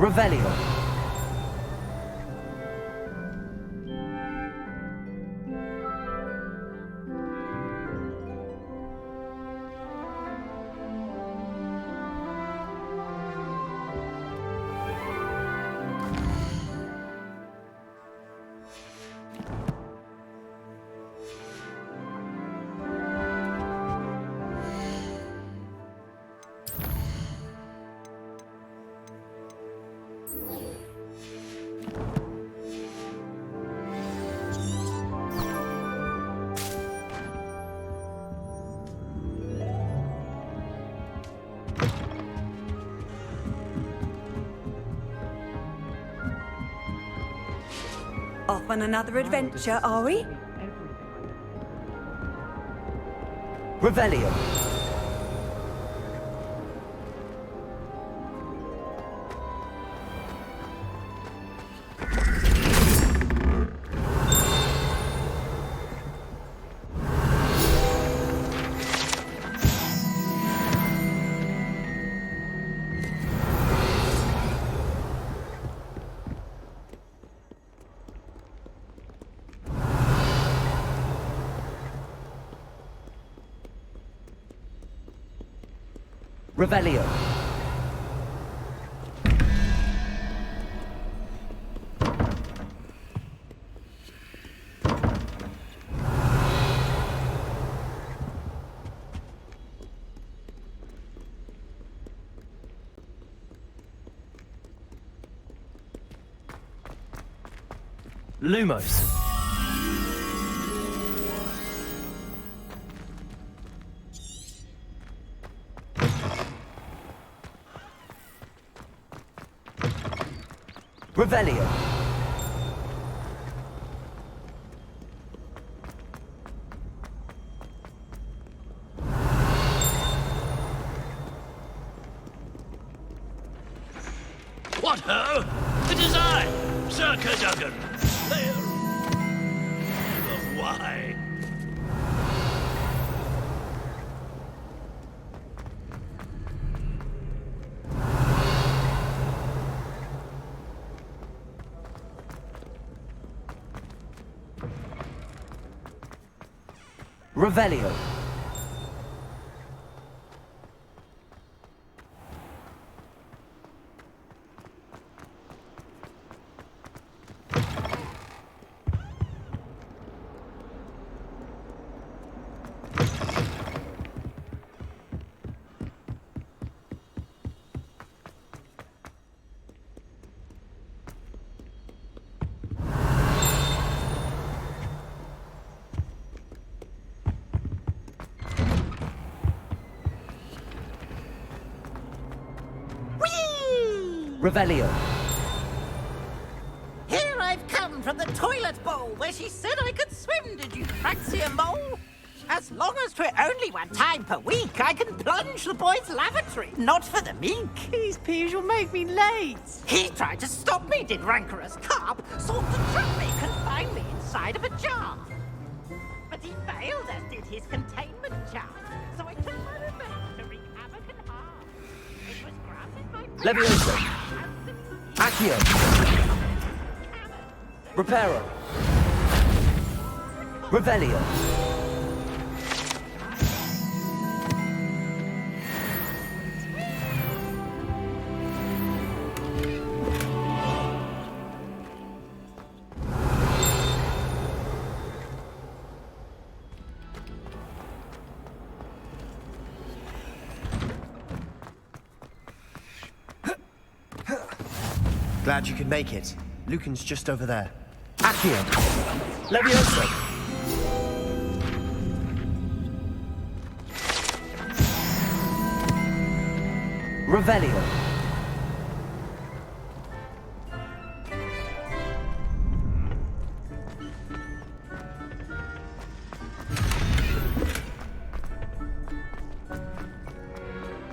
Revelio. Off on another adventure, are we? Revelio. Revelio. Lumos. Revelio. What ho? It is I, Sir Cadogan, player of wine. Revelio. Revelio. Here I've come from the toilet bowl where she said I could swim, did you fancy a mole? As long as 'twere only one time per week, I can plunge the boy's lavatory, not for the meek. These peas will make me late. He tried to stop me, did rancorous carp, sought to trap me, confine me inside of a jar. But he failed, as did his containment charm, so I took my revenge to wreak havoc and harm. It was granted by... Levioso. Accio. Reparo. Revelio. Glad you could make it. Lucan's just over there. Accio. Levioso. Revelio.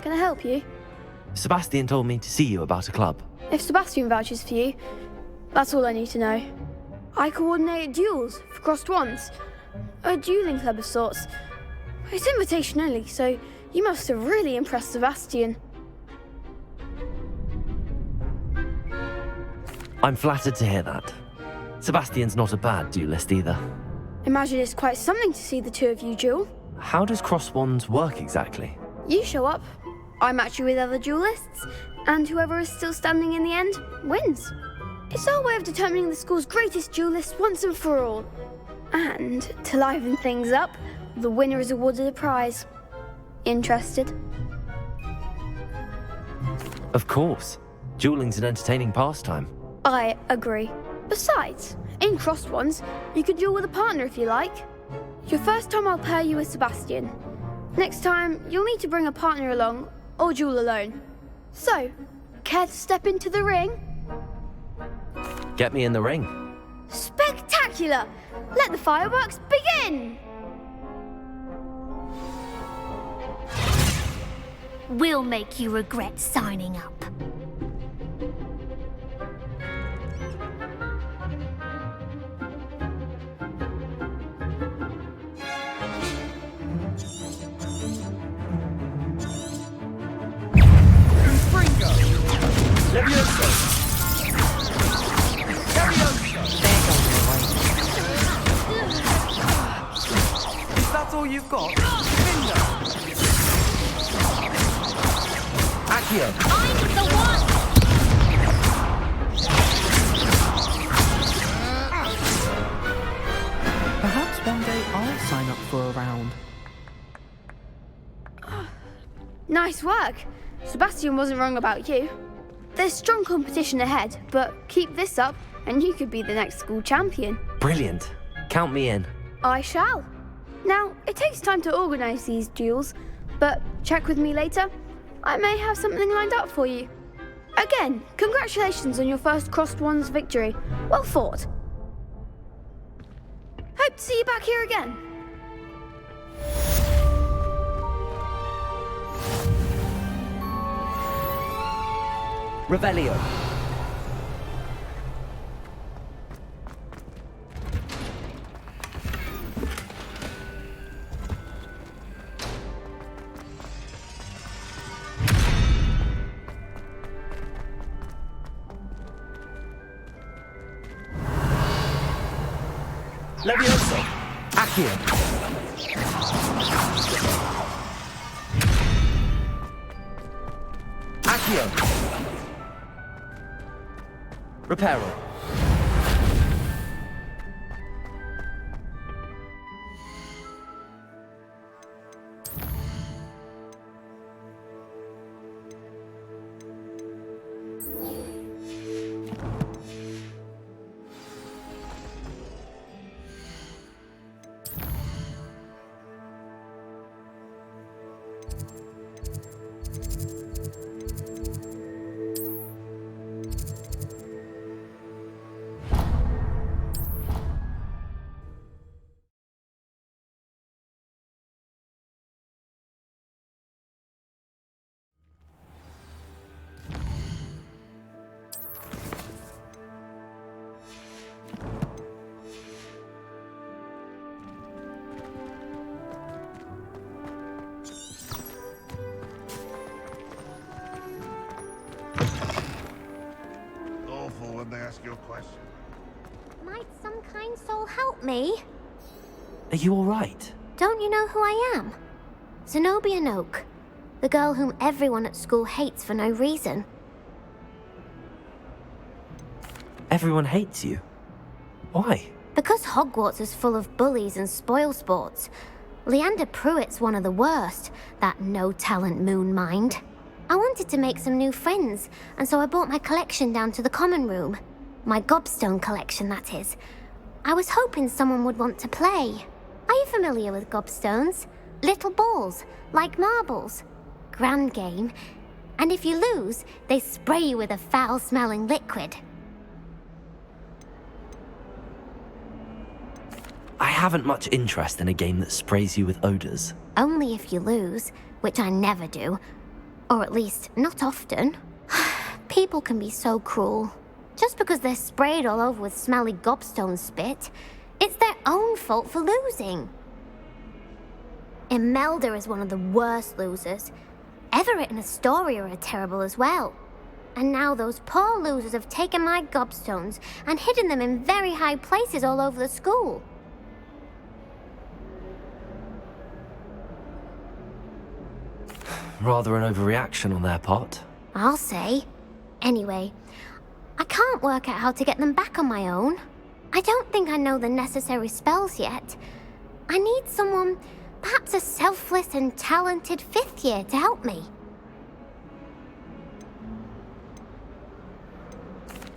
Can I help you? Sebastian told me to see you about a club. If Sebastian vouches for you, that's all I need to know. I coordinate duels for crossed ones. A dueling club of sorts. It's invitation only, so you must have really impressed Sebastian. I'm flattered to hear that. Sebastian's not a bad duelist either. Imagine it's quite something to see the two of you duel. How does cross wands work exactly? You show up, I match you with other duelists, and whoever is still standing in the end wins. It's our way of determining the school's greatest duelist once and for all. And to liven things up, the winner is awarded a prize. Interested? Of course. Dueling's an entertaining pastime. I agree. Besides, in crossed ones, you can duel with a partner if you like. Your first time I'll pair you with Sebastian. Next time, you'll need to bring a partner along, or duel alone. So, care to step into the ring? Get me in the ring. Spectacular! Let the fireworks begin! We'll make you regret signing up. Levioso! Is that all you've got? Accio! I'm the one! Perhaps one day I'll sign up for a round. Nice work. Sebastian wasn't wrong about you. There's strong competition ahead, but keep this up and you could be the next school champion. Brilliant. Count me in. I shall. Now, it takes time to organise these duels, but check with me later. I may have something lined up for you. Again, congratulations on your first crossed wands victory. Well fought. Hope to see you back here again. Revelio. Levioso! Accio. Accio. Reparo. When they ask you a question. Might some kind soul help me? Are you all right? Don't you know who I am? Zenobia Noak, the girl whom everyone at school hates for no reason. Everyone hates you. Why? Because Hogwarts is full of bullies and spoilsports. Leander Pruitt's one of the worst, that no-talent moon mind. I wanted to make some new friends, and so I brought my collection down to the common room. My gobstone collection, that is. I was hoping someone would want to play. Are you familiar with gobstones? Little balls, like marbles. Grand game. And if you lose, they spray you with a foul-smelling liquid. I haven't much interest in a game that sprays you with odors. Only if you lose, which I never do. Or at least, not often. People can be so cruel. Just because they're sprayed all over with smelly gobstone spit, it's their own fault for losing. Imelda is one of the worst losers. Everett and Astoria are terrible as well. And now those poor losers have taken my gobstones and hidden them in very high places all over the school. Rather an overreaction on their part. I'll say. Anyway, I can't work out how to get them back on my own. I don't think I know the necessary spells yet. I need someone, perhaps a selfless and talented 5th year to help me.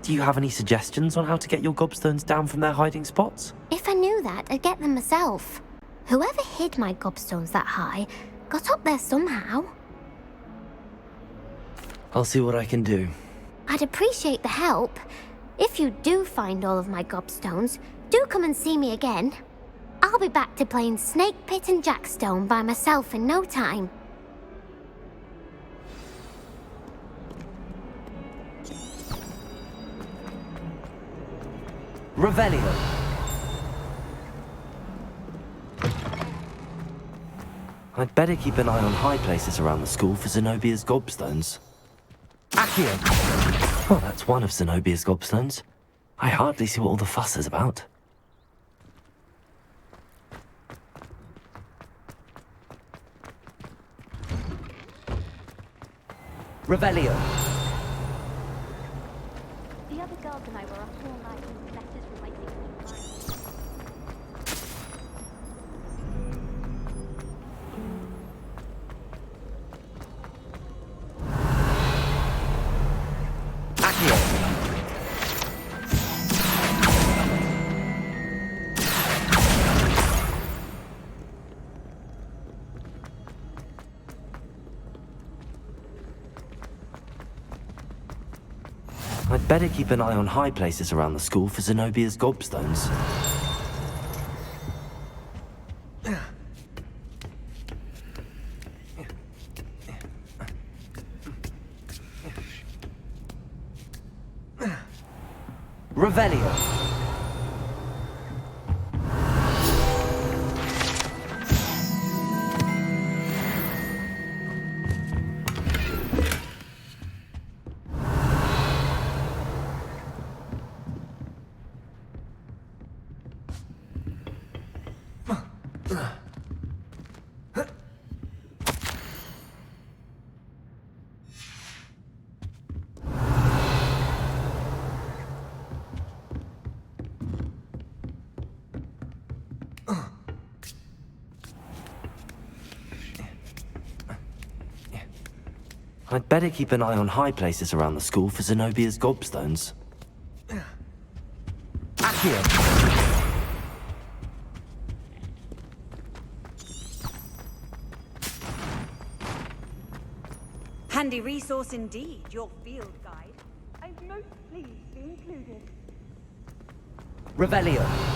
Do you have any suggestions on how to get your gobstones down from their hiding spots? If I knew that, I'd get them myself. Whoever hid my gobstones that high got up there somehow. I'll see what I can do. I'd appreciate the help. If you do find all of my gobstones, do come and see me again. I'll be back to playing Snake Pit and Jackstone by myself in no time. Revelio. I'd better keep an eye on high places around the school for Zenobia's gobstones. iCUE. Well, that's one of Zenobia's gobstones. I hardly see what all the fuss is about. Revelio. The other girls and I were up all night with letters from my signature I'd better keep an eye on high places around the school for Zenobia's gobstones. Revelio. I'd better keep an eye on high places around the school for Zenobia's gobstones. iCUE. Handy resource indeed, your field guide. I'm most pleased to be included. Revelio.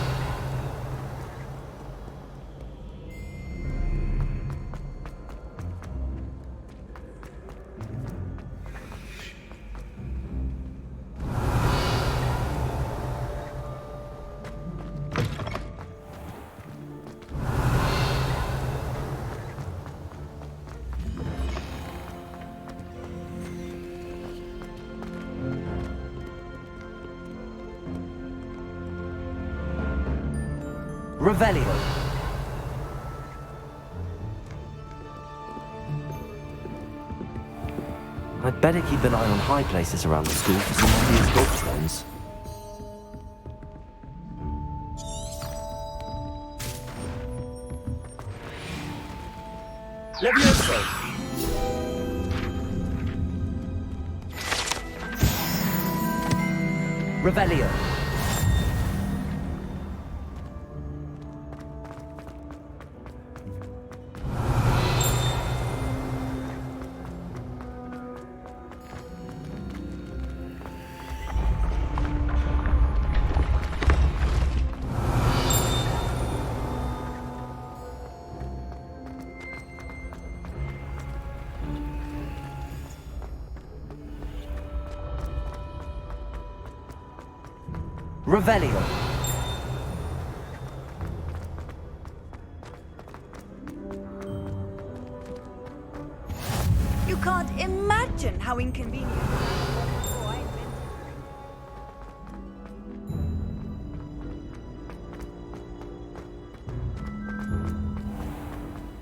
Revelio. I'd better keep an eye on high places around the school for Zenobia's gobstones. Levioso. Revelio. Revelio. You can't imagine how inconvenient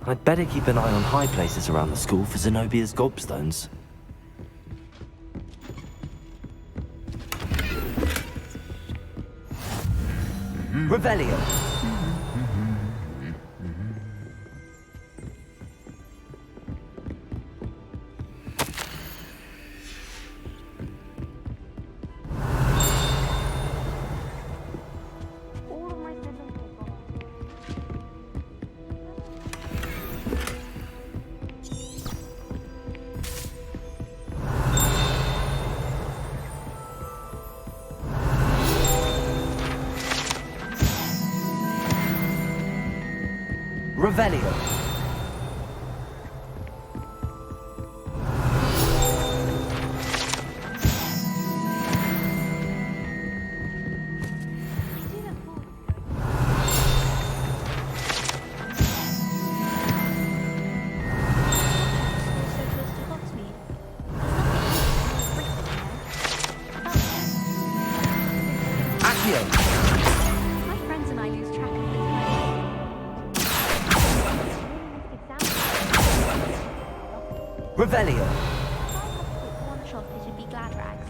I'd better keep an eye on high places around the school for Zenobia's gobstones. Revelio. Revelio. My friends and I lose track of these Revelio. one shot, it would be glad rags.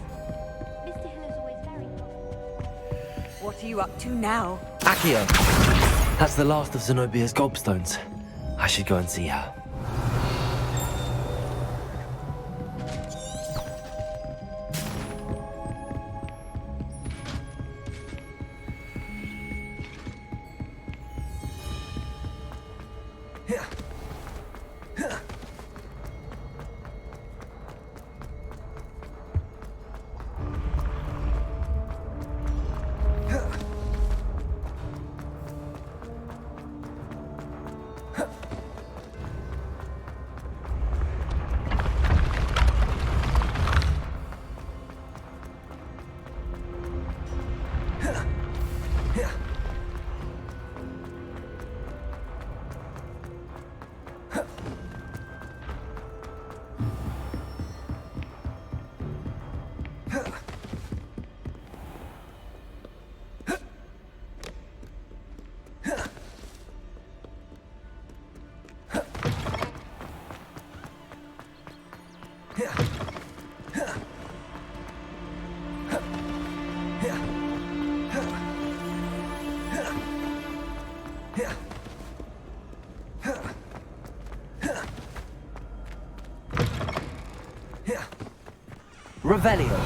Mr. Hill is always very What are you up to now? iCUE! That's the last of Zenobia's gobstones. I should go and see her. Revelio.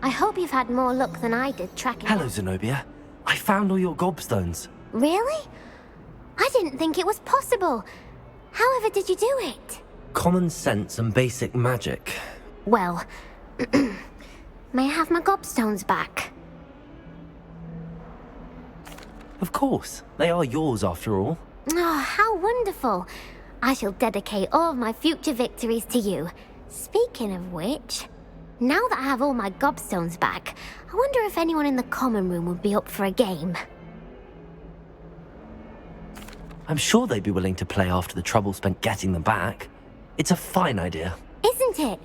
I hope you've had more luck than I did tracking Hello, them. Zenobia. I found all your gobstones. Really? I didn't think it was possible. However did you do it? Common sense and basic magic. Well, may I have my gobstones back? Of course. They are yours after all. Oh, how wonderful. I shall dedicate all of my future victories to you. Speaking of which, now that I have all my gobstones back, I wonder if anyone in the common room would be up for a game. I'm sure they'd be willing to play after the trouble spent getting them back. It's a fine idea. Isn't it?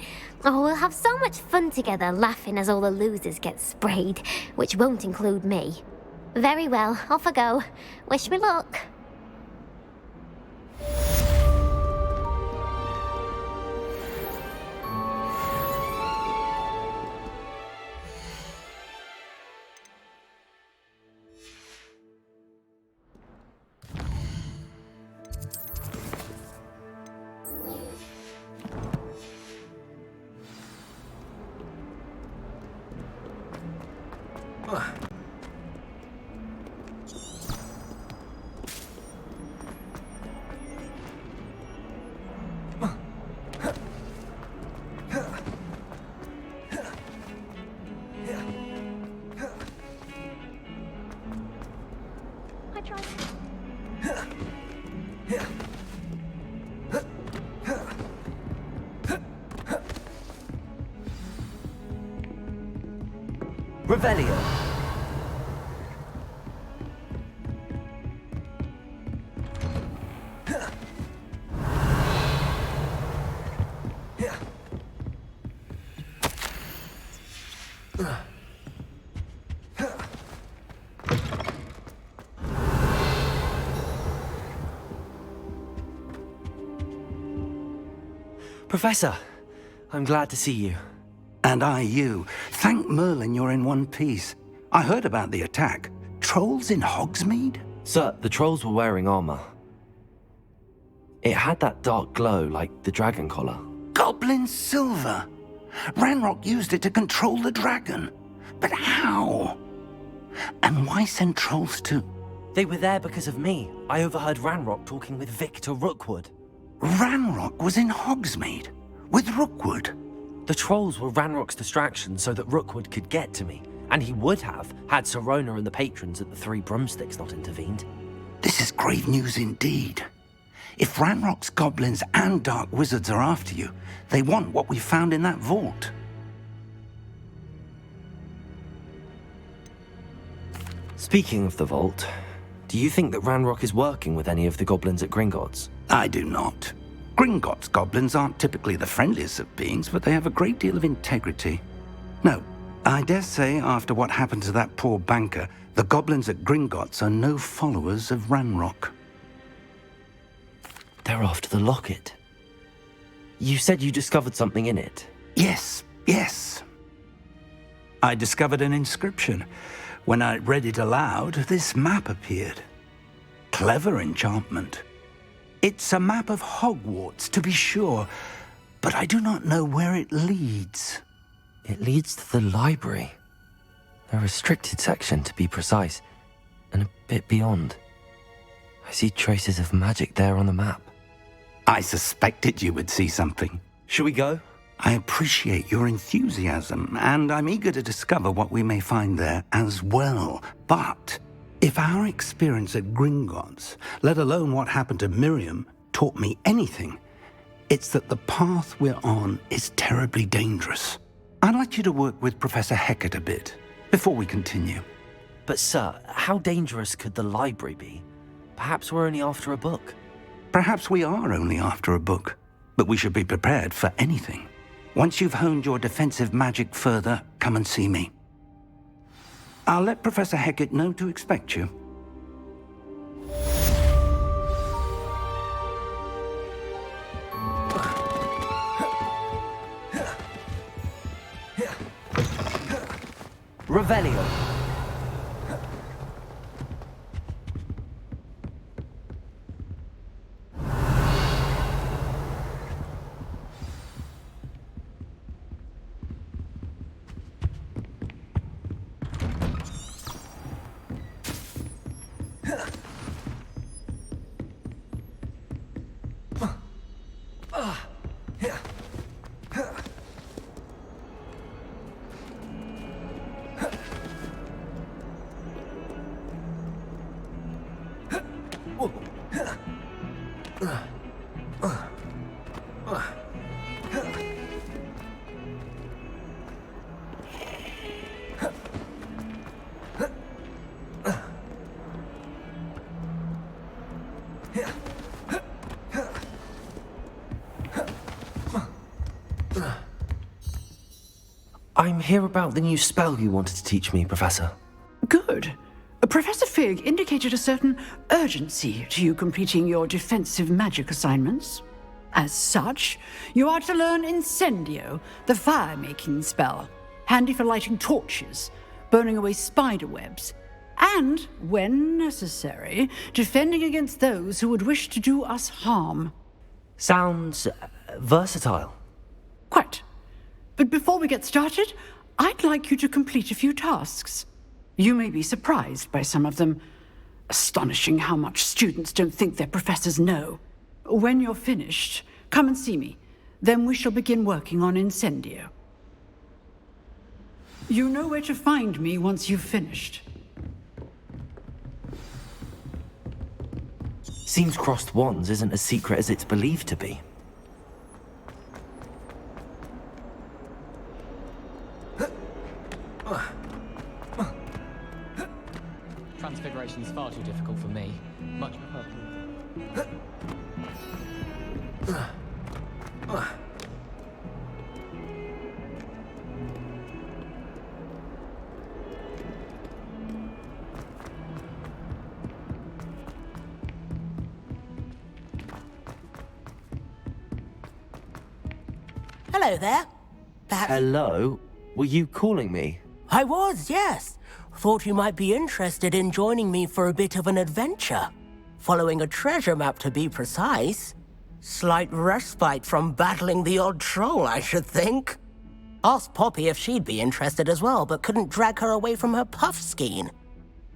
Oh, we'll have so much fun together laughing as all the losers get sprayed, which won't include me. Very well, off I go. Wish me luck. I tried. Revelio. Professor, I'm glad to see you. And I you. Thank Merlin you're in one piece. I heard about the attack. Trolls in Hogsmeade? Sir, the trolls were wearing armor. It had that dark glow like the dragon collar. Goblin silver! Ranrock used it to control the dragon. But how? And why send trolls to... They were there because of me. I overheard Ranrock talking with Victor Rookwood. Ranrock was in Hogsmeade? With Rookwood? The trolls were Ranrock's distraction so that Rookwood could get to me. And he would have, had Sirona and the patrons at the Three Broomsticks not intervened. This is grave news indeed. If Ranrock's goblins and dark wizards are after you, they want what we found in that vault. Speaking of the vault, do you think that Ranrock is working with any of the goblins at Gringotts? I do not. Gringotts goblins aren't typically the friendliest of beings, but they have a great deal of integrity. No, I dare say after what happened to that poor banker, the goblins at Gringotts are no followers of Ranrock. They're after the locket. You said you discovered something in it. Yes. I discovered an inscription. When I read it aloud, this map appeared. Clever enchantment. It's a map of Hogwarts, to be sure, but I do not know where it leads. It leads to the library. A restricted section, to be precise, and a bit beyond. I see traces of magic there on the map. I suspected you would see something. Shall we go? I appreciate your enthusiasm, and I'm eager to discover what we may find there as well. But if our experience at Gringotts, let alone what happened to Miriam, taught me anything, it's that the path we're on is terribly dangerous. I'd like you to work with Professor Hecat a bit before we continue. But sir, how dangerous could the library be? Perhaps we're only after a book. Perhaps we are only after a book, but we should be prepared for anything. Once you've honed your defensive magic further, come and see me. I'll let Professor Hecat know to expect you. Revelio. I'm here about the new spell you wanted to teach me, Professor. Good. Professor Fig indicated a certain urgency to you completing your defensive magic assignments. As such, you are to learn Incendio, the fire-making spell, handy for lighting torches, burning away spider webs, and, when necessary, defending against those who would wish to do us harm. Sounds versatile. Quite. But before we get started, I'd like you to complete a few tasks. You may be surprised by some of them. Astonishing how much students don't think their professors know. When you're finished, come and see me. Then we shall begin working on Incendio. You know where to find me once you've finished. Seems crossed wands isn't as secret as it's believed to be. Transfiguration's far too difficult for me. Much prefer. Hello there. Perhaps... Hello? Were you calling me? I was, yes. Thought you might be interested in joining me for a bit of an adventure. Following a treasure map, to be precise. Slight respite from battling the odd troll, I should think. Asked Poppy if she'd be interested as well, but couldn't drag her away from her puff skein.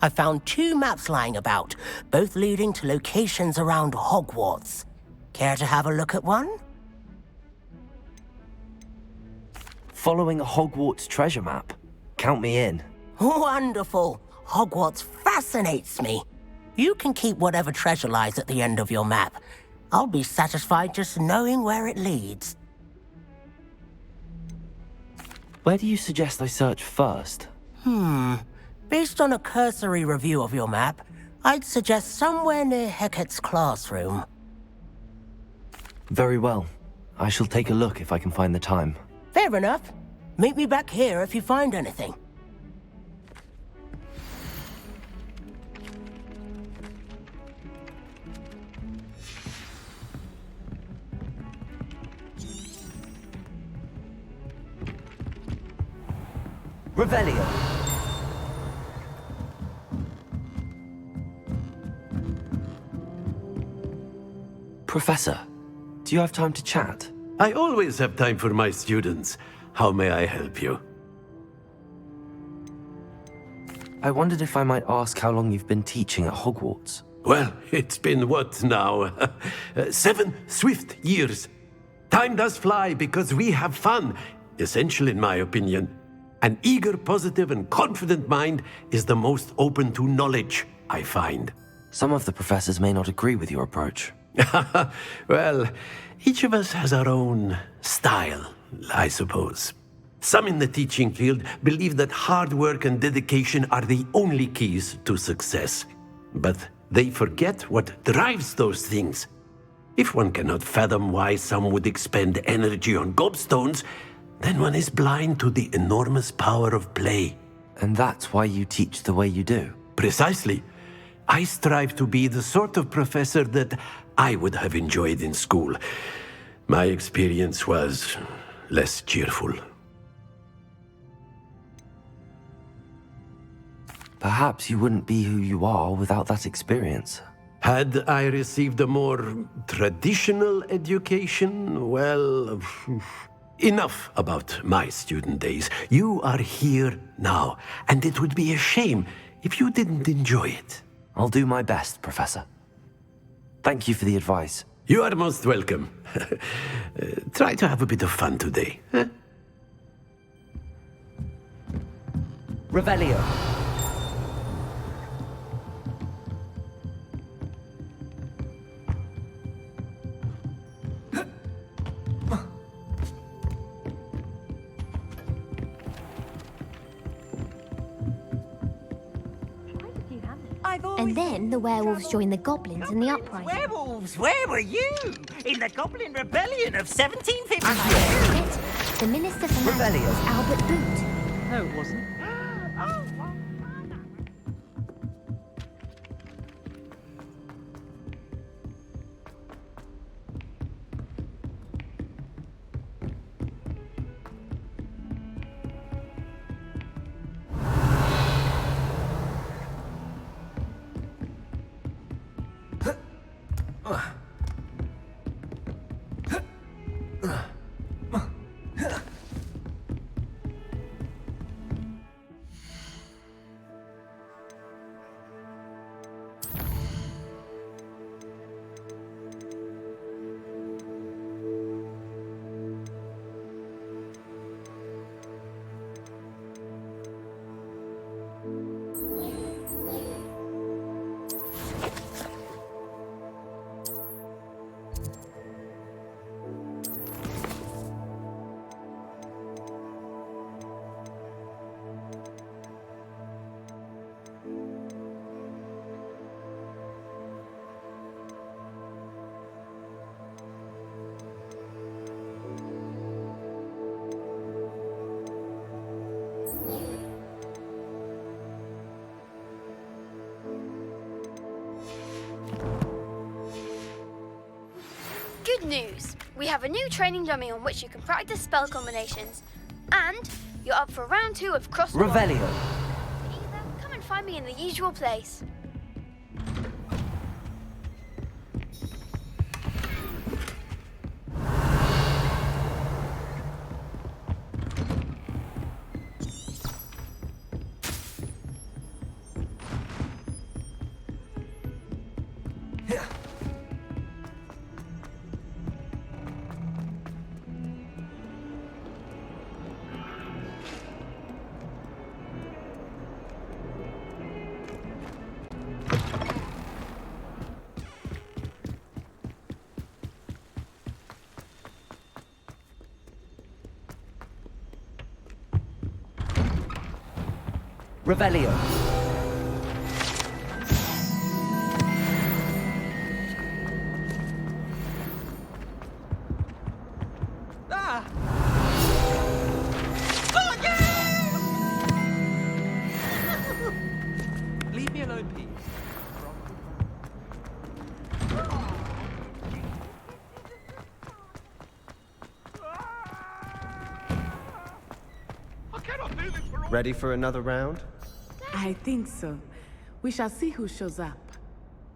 I found 2 maps lying about, both leading to locations around Hogwarts. Care to have a look at one? Following a Hogwarts treasure map? Count me in. Wonderful. Hogwarts fascinates me. You can keep whatever treasure lies at the end of your map. I'll be satisfied just knowing where it leads. Where do you suggest I search first? Based on a cursory review of your map, I'd suggest somewhere near Hecat's classroom. Very well. I shall take a look if I can find the time. Fair enough. Meet me back here if you find anything. Revelio. Professor, do you have time to chat? I always have time for my students. How may I help you? I wondered if I might ask how long you've been teaching at Hogwarts. Well, it's been what now? 7 swift years. Time does fly because we have fun. Essential in my opinion. An eager, positive, and confident mind is the most open to knowledge, I find. Some of the professors may not agree with your approach. Well, each of us has our own style, I suppose. Some in the teaching field believe that hard work and dedication are the only keys to success. But they forget what drives those things. If one cannot fathom why some would expend energy on gobstones, then one is blind to the enormous power of play. And that's why you teach the way you do? Precisely. I strive to be the sort of professor that I would have enjoyed in school. My experience was less cheerful. Perhaps you wouldn't be who you are without that experience. Had I received a more traditional education, well... Enough about my student days. You are here now, and it would be a shame if you didn't enjoy it. I'll do my best, Professor. Thank you for the advice. You are most welcome. Try to have a bit of fun today. Huh? Revelio. And then the werewolves joined the goblins in the uprising. Werewolves, where were you? In the Goblin Rebellion of 1759. The Minister for Magic was Albert Boot. No, it wasn't. Good news! We have a new training dummy on which you can practice spell combinations. And you're up for round 2 of Cross the Wall. Revelio. Either come and find me in the usual place. Revelio. Ah! Leave me alone, please. Ready for another round? I think so. We shall see who shows up.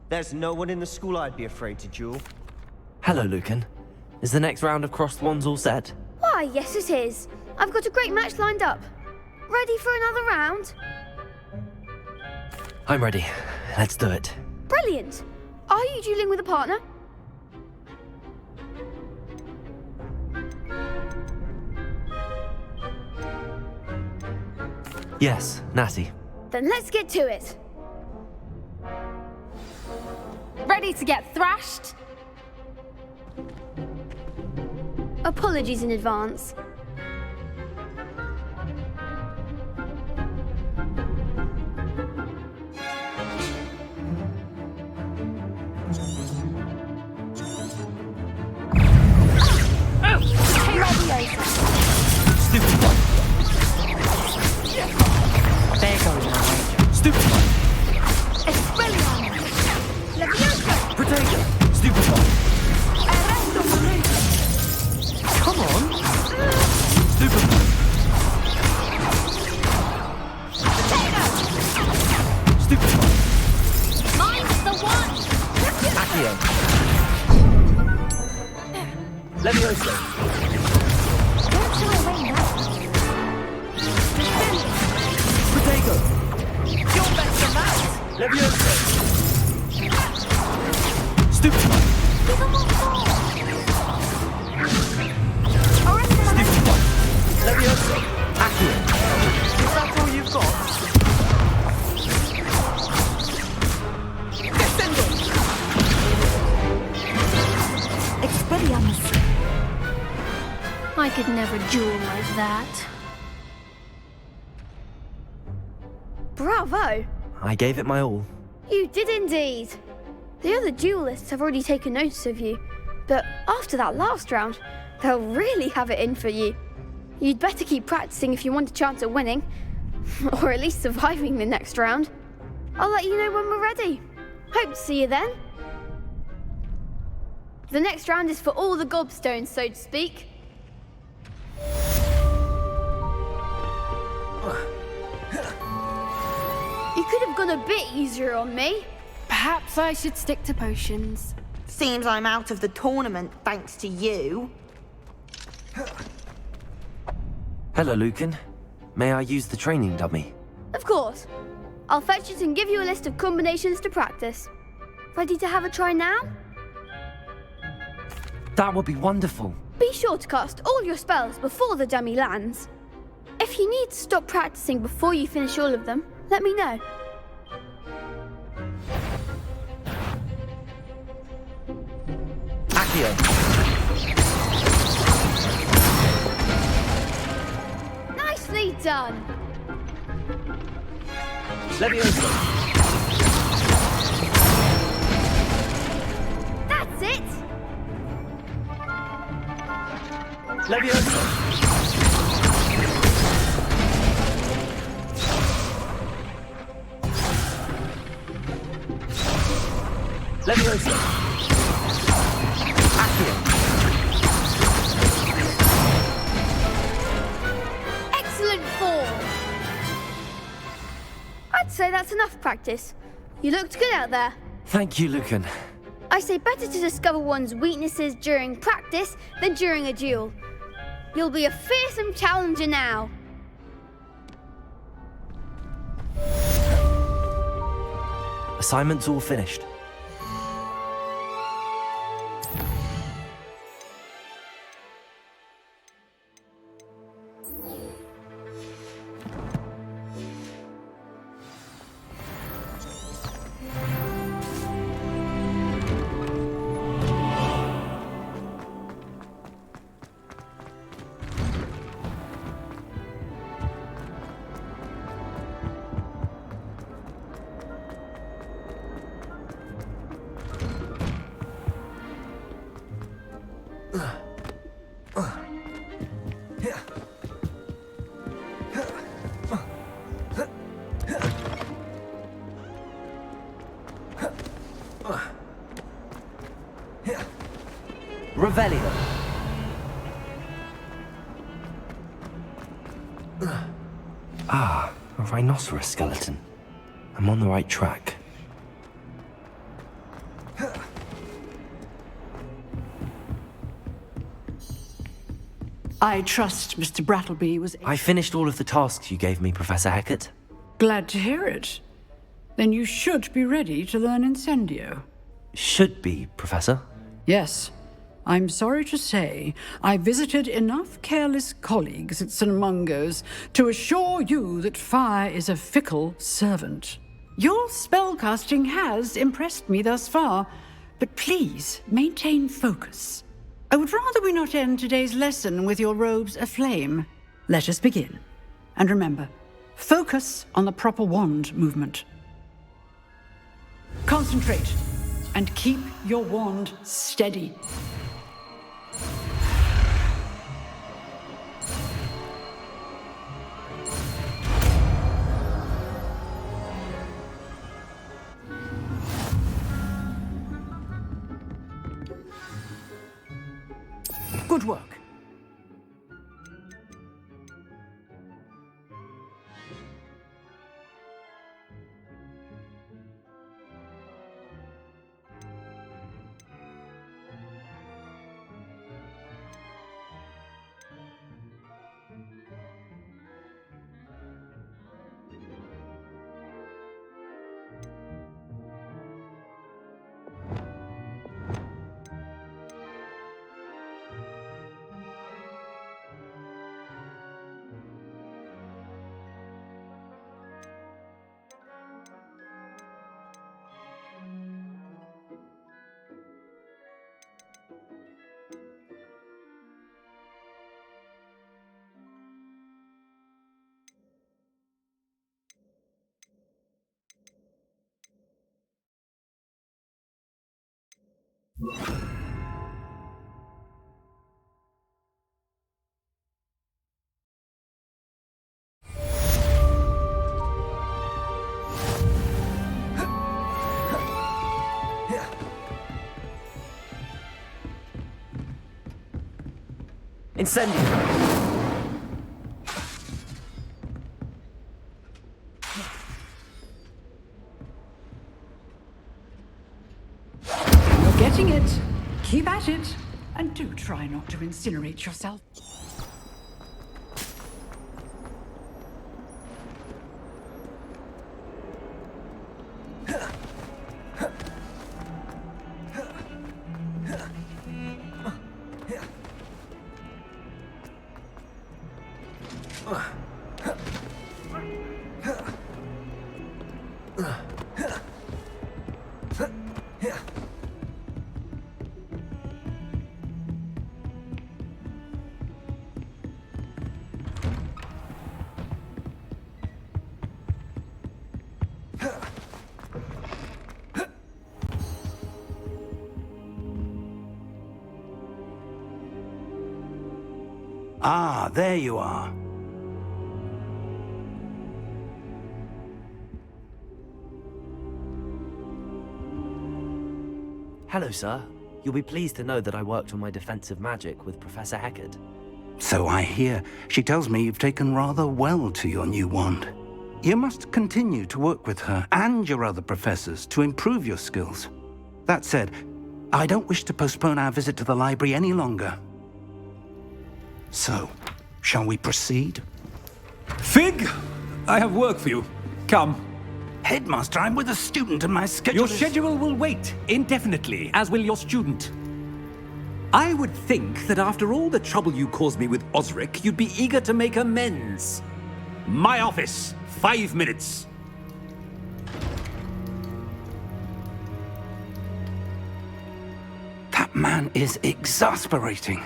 There's no one in the school I'd be afraid to duel. Hello, Lucan. Is the next round of Crossed Wands all set? Why, yes it is. I've got a great match lined up. Ready for another round? I'm ready. Let's do it. Brilliant. Are you dueling with a partner? Yes, Natty. Then let's get to it. Ready to get thrashed? Apologies in advance. Stupid one. There goes my wager. Stupid one. Expelliarmus! Leviosa! Protego. Stupid one. Arresto Corrente! Come on. Stupid one. Stupid one. Mine's the one! Accio. Leviosa. Don't shy away now. Protego. You're better than Leviosa. Stupid one. Give him more force. Stupid one. Leviosa. Accio. Is that all you've got? Descending! Expelliarmus. I could never duel like that. Bravo! I gave it my all. You did indeed. The other duelists have already taken notice of you, but after that last round, they'll really have it in for you. You'd better keep practicing if you want a chance at winning, or at least surviving the next round. I'll let you know when we're ready. Hope to see you then. The next round is for all the gobstones, so to speak. You could have gone a bit easier on me. Perhaps I should stick to potions. Seems I'm out of the tournament thanks to you. Hello, Lucan. May I use the training dummy? Of course. I'll fetch it and give you a list of combinations to practice. Ready to have a try now? That would be wonderful. Be sure to cast all your spells before the dummy lands. If you need to stop practicing before you finish all of them, let me know. Accio. Nicely done. Leviosa. That's it. Leviosa. Leviosa. Excellent form! I'd say that's enough practice. You looked good out there. Thank you, Lucan. I say better to discover one's weaknesses during practice than during a duel. You'll be a fearsome challenger now. Assignment's all finished. Revelio. Ah, a rhinoceros skeleton. I'm on the right track. I trust Mr. Brattleby was... I finished all of the tasks you gave me, Professor Hackett. Glad to hear it. Then you should be ready to learn Incendio. Should be, Professor. Yes. I'm sorry to say, I visited enough careless colleagues at St. Mungo's to assure you that fire is a fickle servant. Your spellcasting has impressed me thus far, but please maintain focus. I would rather we not end today's lesson with your robes aflame. Let us begin. And remember, focus on the proper wand movement. Concentrate, and keep your wand steady. Good work. Incendio. You're getting it. Keep at it. And do try not to incinerate yourself. Ah, there you are. Hello, sir. You'll be pleased to know that I worked on my defensive magic with Professor Heckard. So I hear. She tells me you've taken rather well to your new wand. You must continue to work with her and your other professors to improve your skills. That said, I don't wish to postpone our visit to the library any longer. So, shall we proceed? Fig, I have work for you. Come. Headmaster, I'm with a student and my schedule Your schedule will wait indefinitely, as will your student. I would think that after all the trouble you caused me with Osric, you'd be eager to make amends. My office, 5 minutes. That man is exasperating.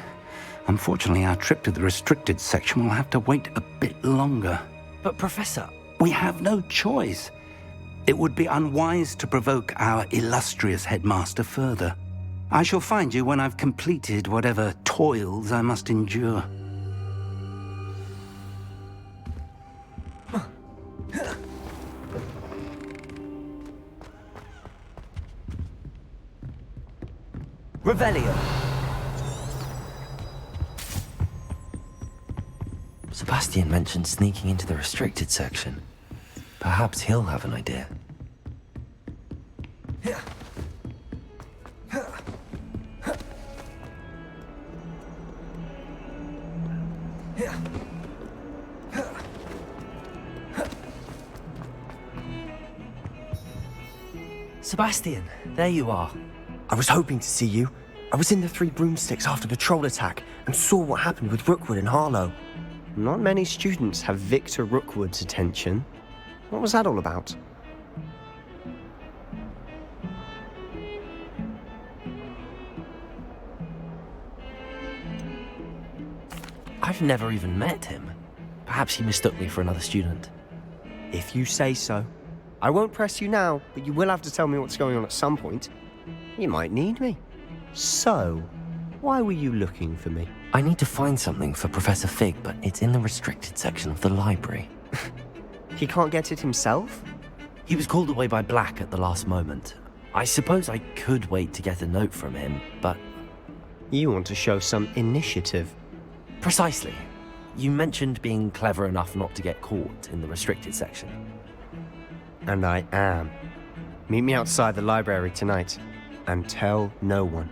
Unfortunately, our trip to the restricted section will have to wait a bit longer. But Professor... We have no choice. It would be unwise to provoke our illustrious headmaster further. I shall find you when I've completed whatever toils I must endure. Revelio. Sebastian mentioned sneaking into the restricted section. Perhaps he'll have an idea. Sebastian, there you are. I was hoping to see you. I was in the Three Broomsticks after the troll attack and saw what happened with Rookwood and Harlow. Not many students have Victor Rookwood's attention. What was that all about? I've never even met him. Perhaps he mistook me for another student. If you say so. I won't press you now, but you will have to tell me what's going on at some point. You might need me. So, why were you looking for me? I need to find something for Professor Fig, but it's in the restricted section of the library. He can't get it himself? He was called away by Black at the last moment. I suppose I could wait to get a note from him, but... You want to show some initiative. Precisely. You mentioned being clever enough not to get caught in the restricted section. And I am. Meet me outside the library tonight, and tell no one.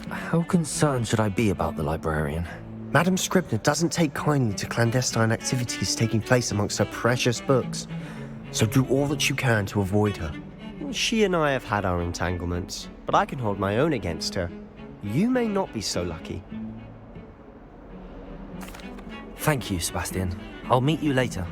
How concerned should I be about the librarian? Madam Scribner doesn't take kindly to clandestine activities taking place amongst her precious books, so do all that you can to avoid her. She and I have had our entanglements, but I can hold my own against her. You may not be so lucky. Thank you, Sebastian. I'll meet you later.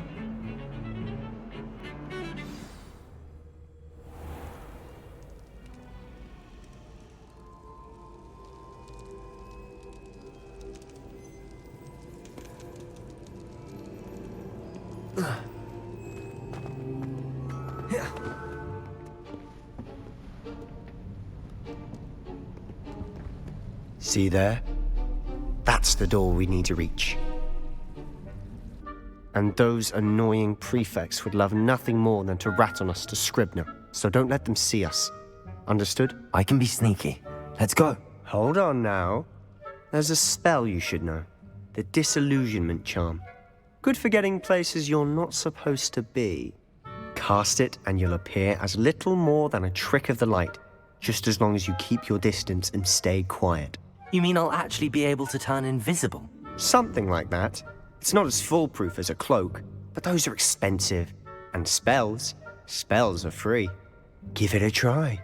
See there? That's the door we need to reach. And those annoying prefects would love nothing more than to rat on us to Scribner, so don't let them see us. Understood? I can be sneaky. Let's go. Hold on now. There's a spell you should know. The Disillusionment Charm. Good for getting places you're not supposed to be. Cast it and you'll appear as little more than a trick of the light, just as long as you keep your distance and stay quiet. You mean I'll actually be able to turn invisible? Something like that. It's not as foolproof as a cloak, but those are expensive. And spells are free. Give it a try.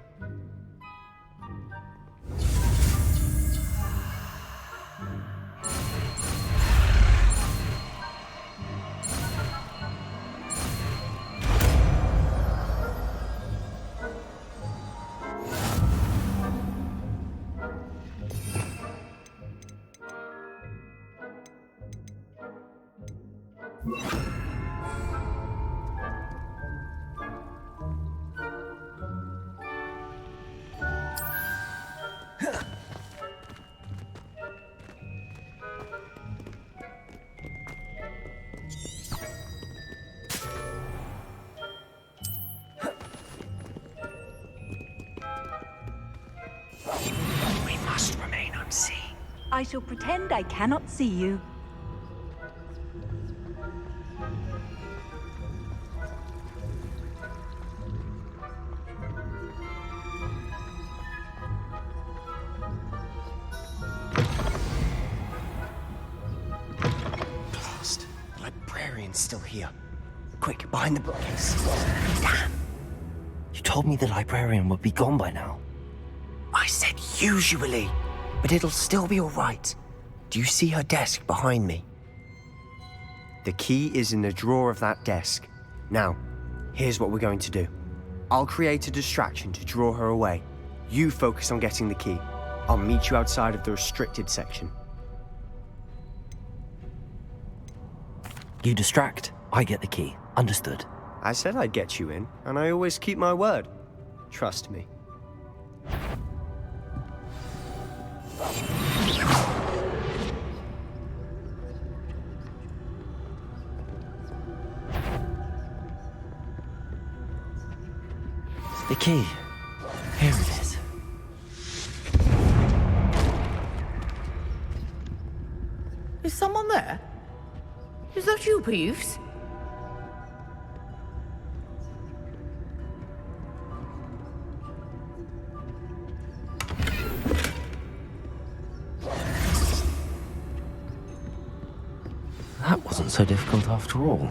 I shall pretend I cannot see you. Blast. The librarian's still here. Quick, behind the bookcase. Damn. You told me the librarian would be gone by now. I said usually, but it'll still be all right. Do you see her desk behind me? The key is in the drawer of that desk. Now, here's what we're going to do. I'll create a distraction to draw her away. You focus on getting the key. I'll meet you outside of the restricted section. You distract, I get the key. Understood. I said I'd get you in, and I always keep my word. Trust me. The key. Here it is. Is someone there? Is that you, Peeves? That wasn't so difficult after all.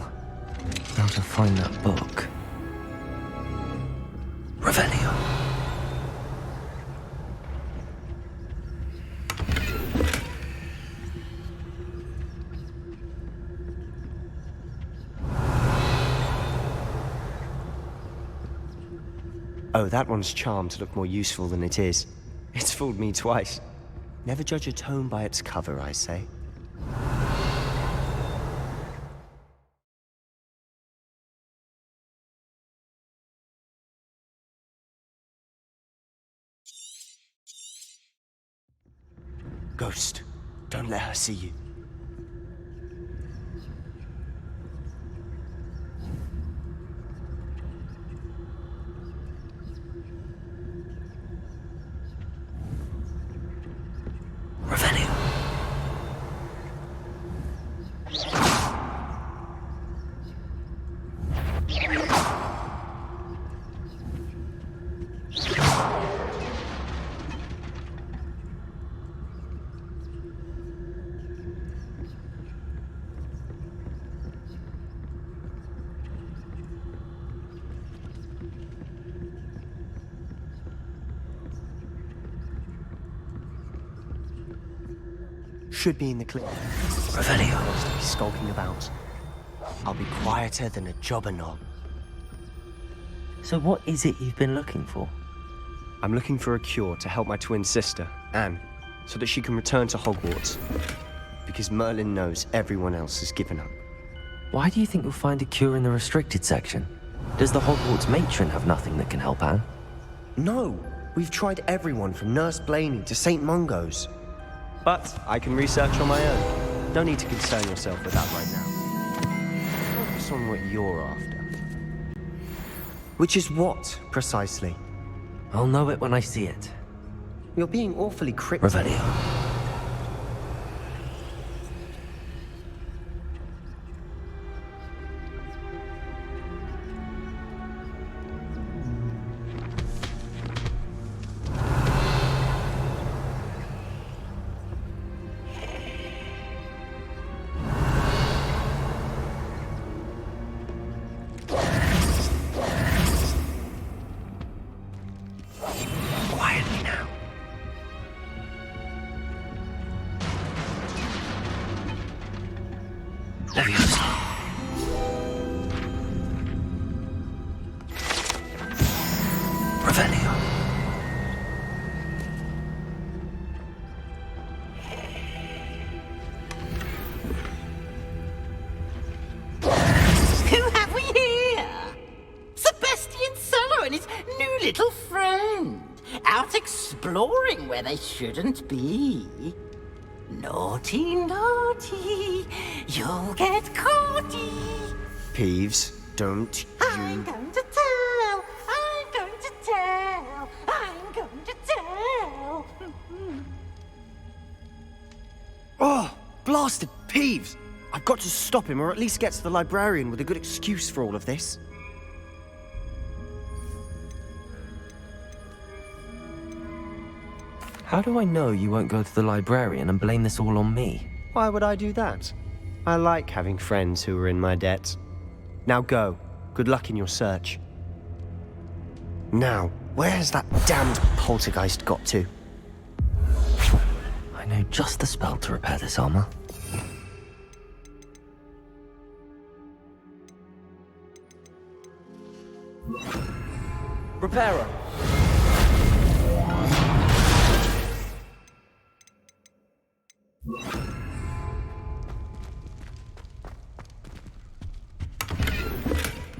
Now to find that book. Revelio. Oh, that one's charmed to look more useful than it is. It's fooled me twice. Never judge a tome by its cover, I say. Ghost, don't let her see you. Revelio. Should be in the clear. Revelio. Must be skulking about. I'll be quieter than a jobber knob. So what is it you've been looking for? I'm looking for a cure to help my twin sister, Anne, so that she can return to Hogwarts. Because Merlin knows everyone else has given up. Why do you think you'll find a cure in the restricted section? Does the Hogwarts matron have nothing that can help Anne? No! We've tried everyone from Nurse Blaney to St. Mungo's. But I can research on my own. Don't need to concern yourself with that right now. Focus on what you're after. Which is what, precisely? I'll know it when I see it. You're being awfully cryptic. Revelio. Quietly now. Leviosa. Revelio. Who have we here? Sebastian Solo and his new little friend. Out exploring where they shouldn't be. Naughty, naughty. You'll get caughty. Peeves, don't you... I'm going to tell. I'm going to tell. I'm going to tell. blasted Peeves! I've got to stop him, or at least get to the librarian with a good excuse for all of this. How do I know you won't go to the librarian and blame this all on me? Why would I do that? I like having friends who are in my debt. Now go. Good luck in your search. Now, where's that damned poltergeist got to? I know just the spell to repair this armor. Reparo.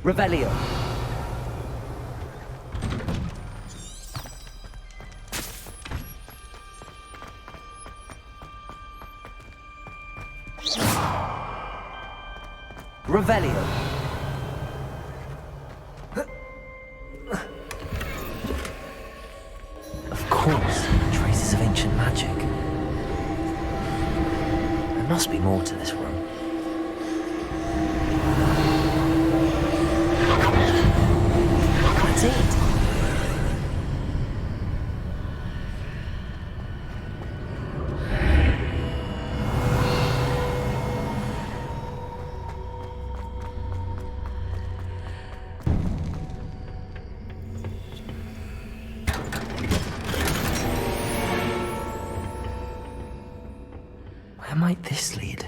Revelio. Revelio. Of course, traces of ancient magic. There must be more to this room. That's it. Where might this lead?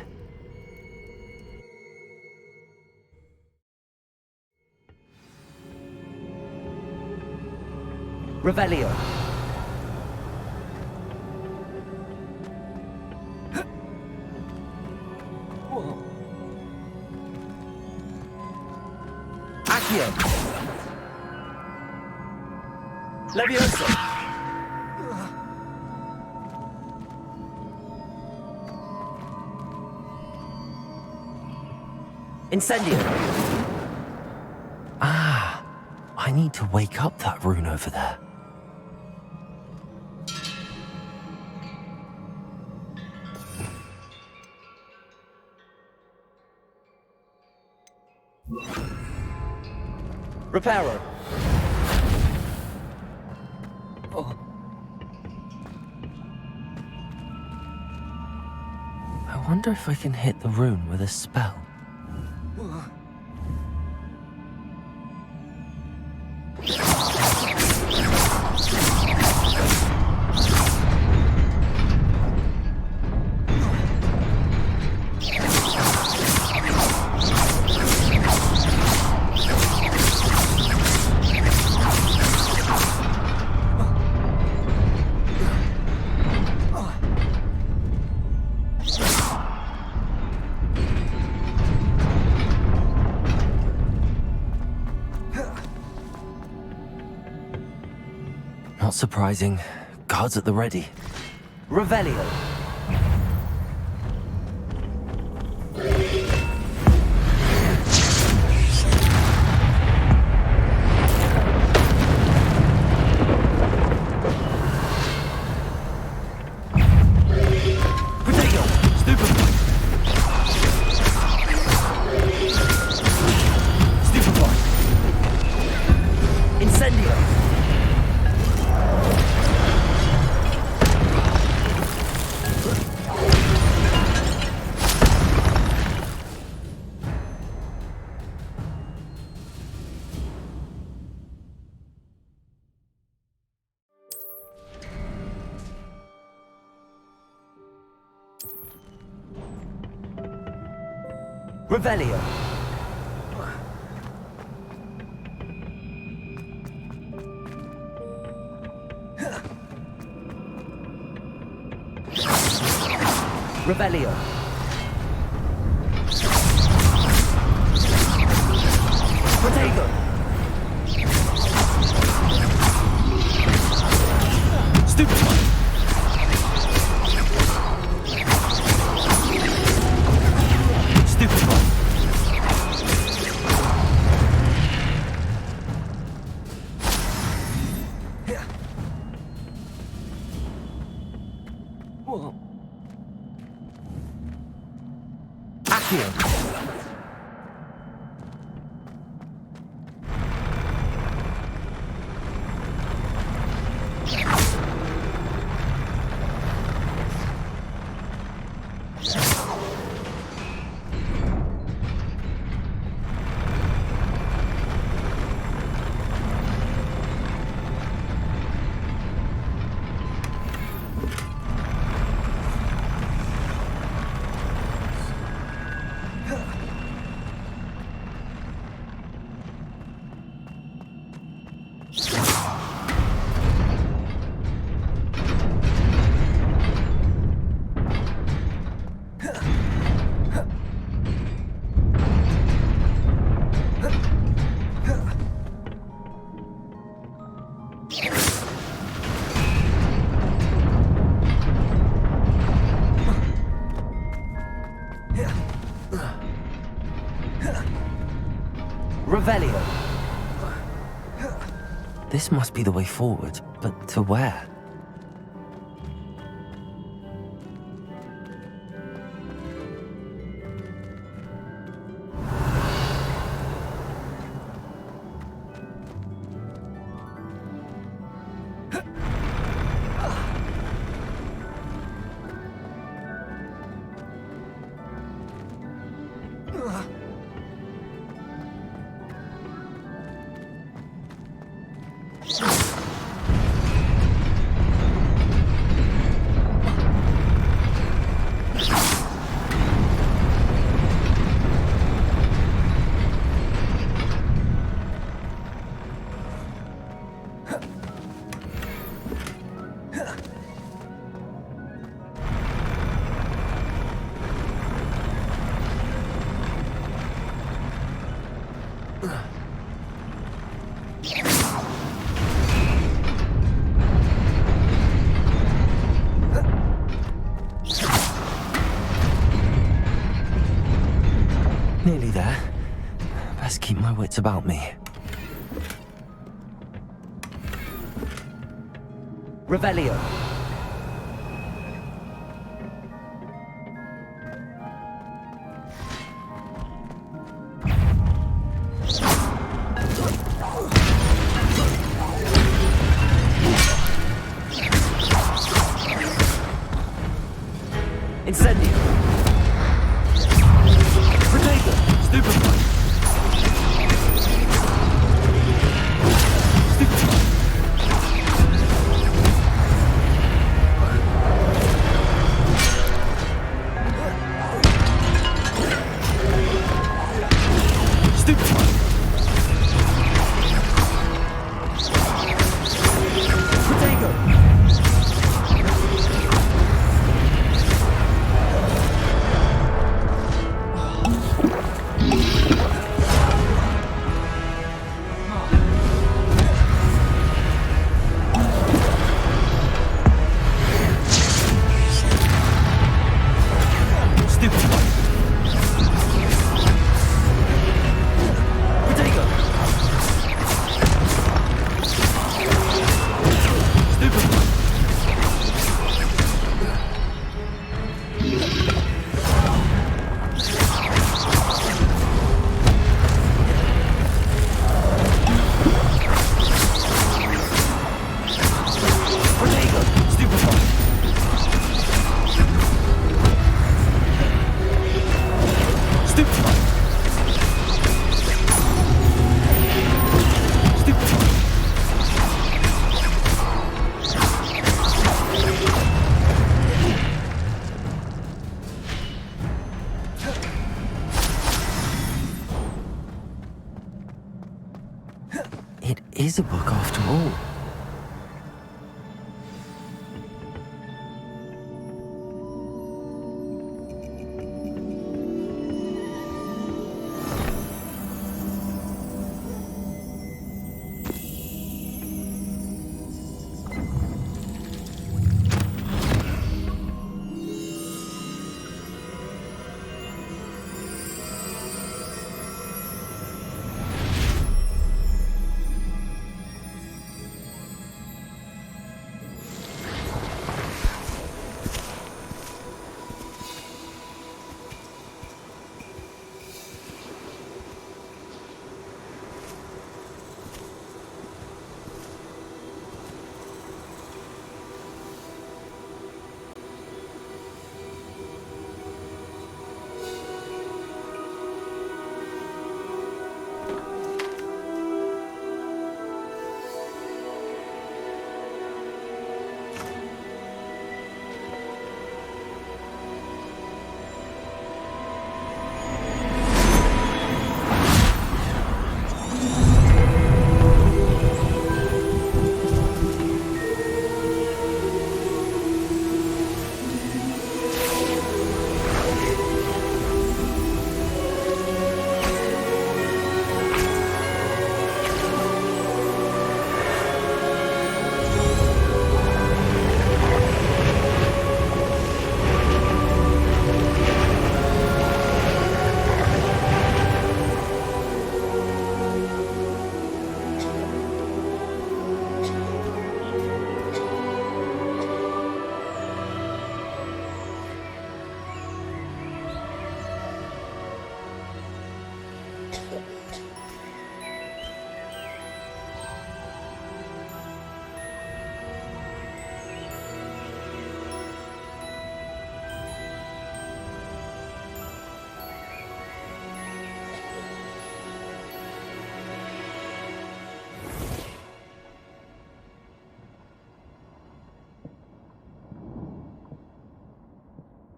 Revelio. Accio. Levioso. Incendio. Ah, I need to wake up that rune over there. Reparo. I wonder if I can hit the rune with a spell. Not surprising. Guards at the ready. Revelio. Protego. Stupefy. Stupefy. Incendio. Revelio. Revelio. Protego. Stupefy. Stupefy. This must be the way forward, but to where? Nearly there. Best keep my wits about me. Revelio. Incendio. Protego. Stupefy. It is a book after all.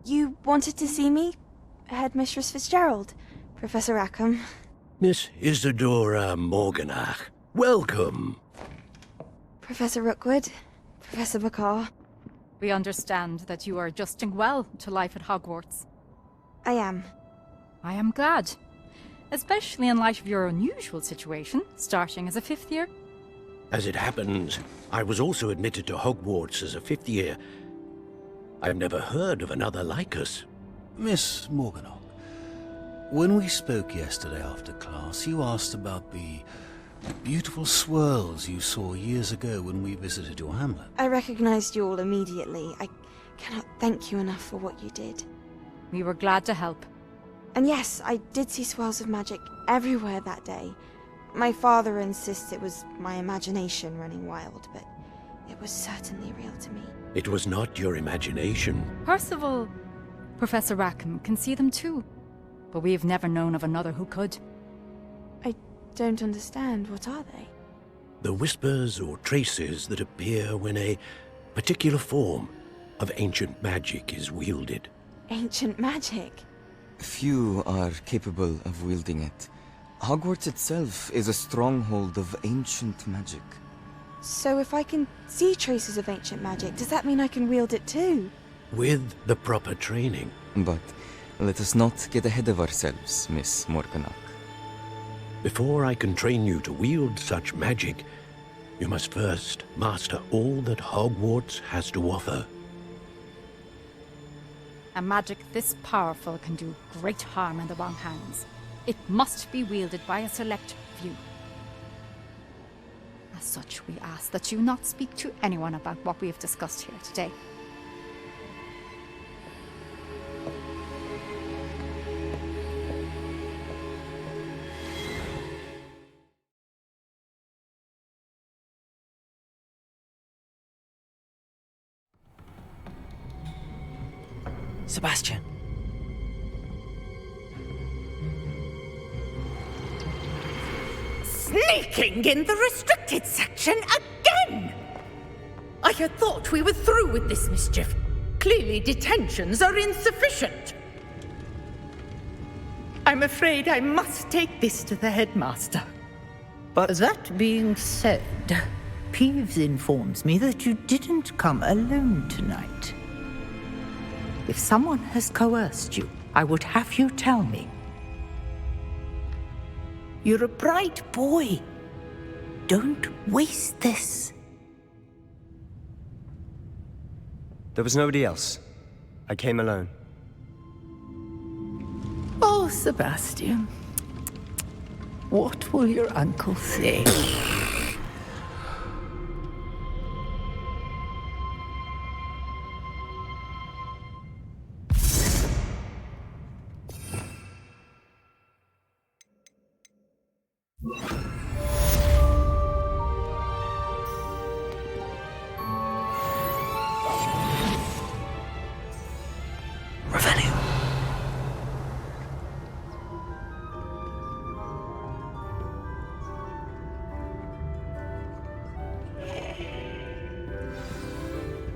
You wanted to see me? Headmistress Fitzgerald, Professor Rackham. Miss Isadora Morganach, welcome. Professor Rookwood, Professor Bakar. We understand that you are adjusting well to life at Hogwarts. I am. I am glad. Especially in light of your unusual situation, starting as a 5th year. As it happens, I was also admitted to Hogwarts as a 5th year. I've never heard of another like us. Miss Morganach, when we spoke yesterday after class, you asked about the beautiful swirls you saw years ago when we visited your hamlet. I recognized you all immediately. I cannot thank you enough for what you did. We were glad to help. And yes, I did see swirls of magic everywhere that day. My father insists it was my imagination running wild, but it was certainly real to me. It was not your imagination. Percival, Professor Rackham can see them too. But we have never known of another who could. I don't understand. What are they? The whispers or traces that appear when a particular form of ancient magic is wielded. Ancient magic? Few are capable of wielding it. Hogwarts itself is a stronghold of ancient magic. So if I can see traces of ancient magic, does that mean I can wield it too? With the proper training. But let us not get ahead of ourselves, Miss Morganach. Before I can train you to wield such magic, you must first master all that Hogwarts has to offer. A magic this powerful can do great harm in the wrong hands. It must be wielded by a select few. As such, we ask that you not speak to anyone about what we have discussed here today. Sebastian. Sneaking in the restricted section again! I had thought we were through with this mischief. Clearly detentions are insufficient. I'm afraid I must take this to the headmaster. But that being said, Peeves informs me that you didn't come alone tonight. If someone has coerced you, I would have you tell me. You're a bright boy. Don't waste this. There was nobody else. I came alone. Oh, Sebastian. What will your uncle say?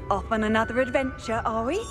Off on another adventure, are we?